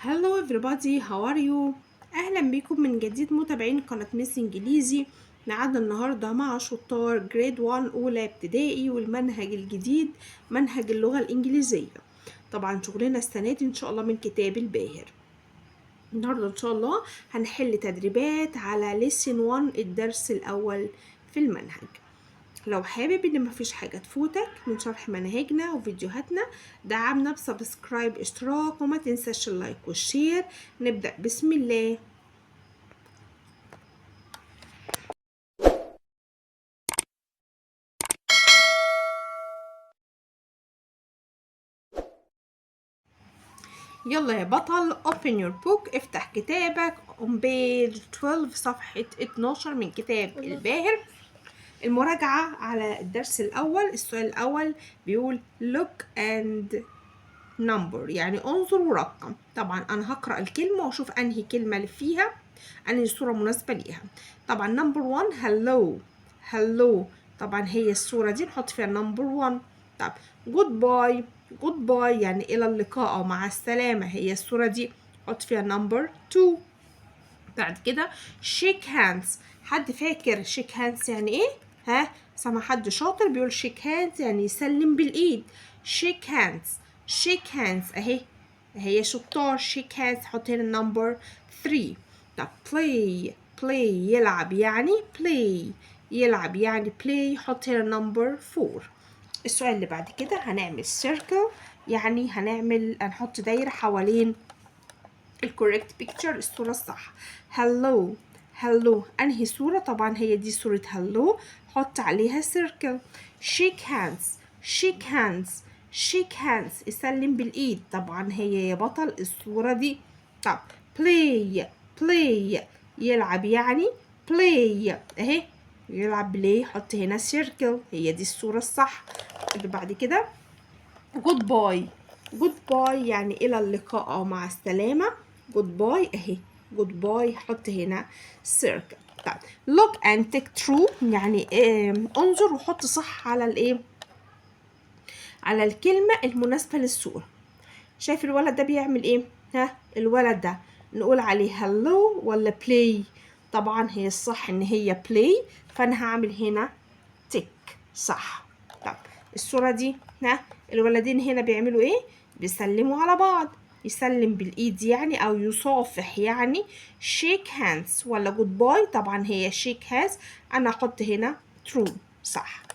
Hello everybody, how are you? أهلا بكم من جديد متابعين قناة ميس إنجليزي. معانا النهاردة مع شطار جريد 1 أولى ابتدائي والمنهج الجديد منهج اللغة الإنجليزية. طبعا شغلنا السنة دي إن شاء الله من كتاب الباهر. النهاردة إن شاء الله هنحل تدريبات على lesson 1 الدرس الأول في المنهج. لو حابب ان مفيش حاجة تفوتك من شرح مناهجنا وفيديوهاتنا دعمنا بسبسكرايب اشتراك وما تنساش اللايك والشير. نبدأ بسم الله. يلا يا بطل open your book افتح كتابك on page 12 صفحة 12 من كتاب الباهر. المراجعة على الدرس الأول. السؤال الأول بيقول look and number يعني انظر ورقم. طبعا انا هقرأ الكلمة واشوف انهي كلمة اللي فيها انهي صورة مناسبة ليها. طبعا نمبر 1 hello hello، طبعا هي الصورة دي نحط فيها نمبر 1. طب goodbye goodbye يعني الى اللقاء او مع السلامة، هي الصورة دي نحط فيها نمبر 2. بعد كده shake hands، حد فاكر shake hands يعني ايه؟ ها سمع حد شاطر بيقول shake hands يعني يسلم بالايد. shake hands shake hands اهي هي شطار shake hands حط هنا نمبر 3. طب play play يلعب يعني play يلعب يعني play حط هنا نمبر 4. السؤال اللي بعد كده هنعمل circle يعني هنحط دايرة حوالين الكوريكت بيكتشر الصورة الصح. هلو هلو انهي صورة؟ طبعا هي دي صورة هلو حط عليها سيركل. شيك هاندز شيك هاندز شيك هاندز يسلم بالايد، طبعا هي يا بطل الصورة دي. طب بلاي بلاي يلعب يعني بلاي اهي يلعب بلاي حط هنا سيركل، هي دي الصورة الصح. اللي بعد كده جود باي جود باي يعني الى اللقاء او مع السلامه. جود باي اهي جود باي حط هنا سيركل. طيب look and take true يعني انظر وحط صح على الايه على الكلمه المناسبه للصوره. شايف الولد ده بيعمل ايه؟ ها الولد ده نقول عليه hello ولا play؟ طبعا هي الصح ان هي play، فانا هعمل هنا تك صح. طب الصورة دي ها الولدين هنا بيعملوا ايه؟ بيسلموا على بعض، يسلم بالايد يعني او يصافح يعني shake hands ولا جود باي؟ طبعا هي shake hands، انا احط هنا true صح.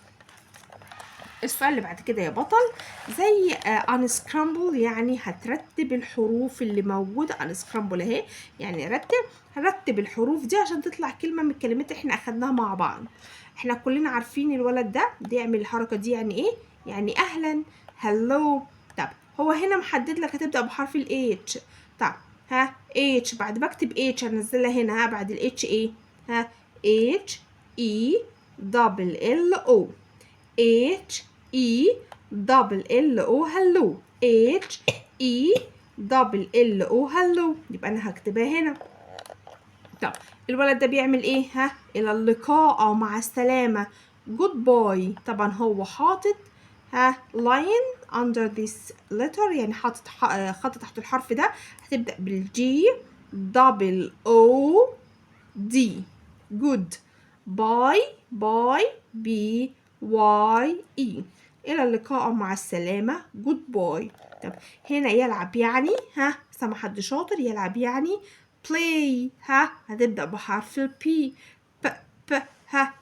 السؤال اللي بعد كده يا بطل زي unscramble يعني هترتب الحروف اللي موجودة. unscramble اهي يعني هرتب الحروف دي عشان تطلع كلمة من الكلمات احنا اخدناها مع بعض. احنا كلنا عارفين الولد ده بيعمل الحركة دي يعني ايه؟ يعني اهلا hello. طب هو هنا محدد لك هتبدأ بحرف ال H. طب ها H بعد بكتب H هنزلها هنا. ها بعد ال H ايه؟ ها H E double L O H E double L O hello H E double L O hello، يبقى انا هكتبها هنا. طب الولد ده بيعمل ايه؟ ها الى اللقاء او مع السلامة جود باي. طبعا هو حاطط ها line under this letter يعني حاطط خط تحت الحرف ده هتبدأ بالجي double O D good باي باي بي واي اي الى اللقاء مع السلامة جود باي. طب هنا يلعب يعني ها سمع حد شاطر يلعب يعني play. ها هتبدأ بحرف ال P ب ب ها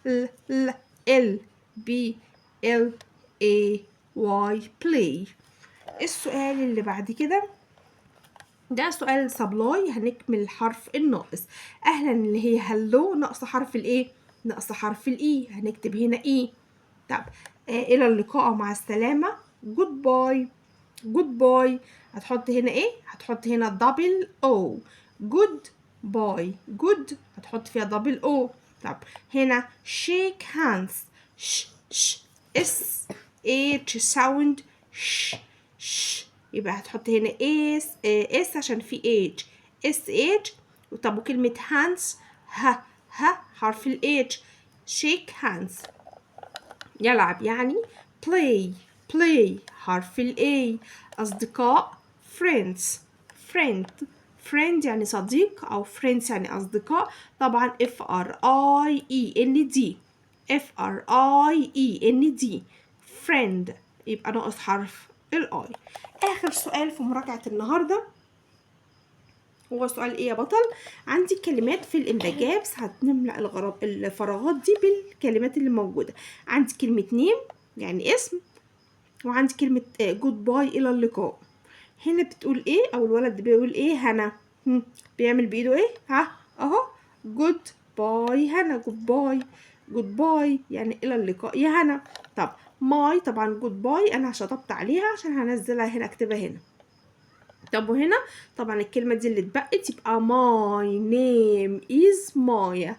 ال B L A Y play. السؤال اللي بعد كده ده سؤال سبلاي هنكمل الحرف الناقص. اهلا اللي هي هلو ناقص حرف الايه؟ ناقص حرف الاي هنكتب هنا اي. طب الى اللقاء مع السلامة جود باي جود باي هتحط هنا ايه؟ هتحط هنا دبل او جود باي جود هتحط فيها دبل او. طب هنا shake hands ش اس اتش ساوند ش يبقى هتحط هنا اس عشان في اتش اس اتش. طب وكلمة hands ه حرف الاتش shake hands يلعب يعني play play حرف ال A. أصدقاء friends friend يعني صديق أو friends يعني أصدقاء، طبعا F-R-I-E-N-D F-R-I-E-N-D friend يبقى ناقص حرف الآي. آخر سؤال في مراجعة النهاردة هو سؤال ايه يا بطل؟ عندي كلمات في الانبجابس هنملأ الفراغات دي بالكلمات اللي موجودة. عندي كلمة نيم يعني اسم، وعندي كلمة جود باي إلى اللقاء. هنا بتقول ايه او الولد بيقول ايه؟ هنا بيعمل بايده ايه؟ ها اهو جود باي هنا، جود باي جود باي يعني الى اللقاء يا هنا. طب ماي طبعا جود باي انا شطبت عليها عشان هنزلها هنا اكتبها هنا. طب وهنا طبعا الكلمة دي اللي اتبقت يبقى my name is مايا.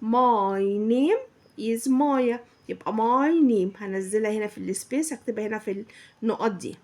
my name is مايا يبقى my name هنزلها هنا في السبيس، اكتبها هنا في النقط دي.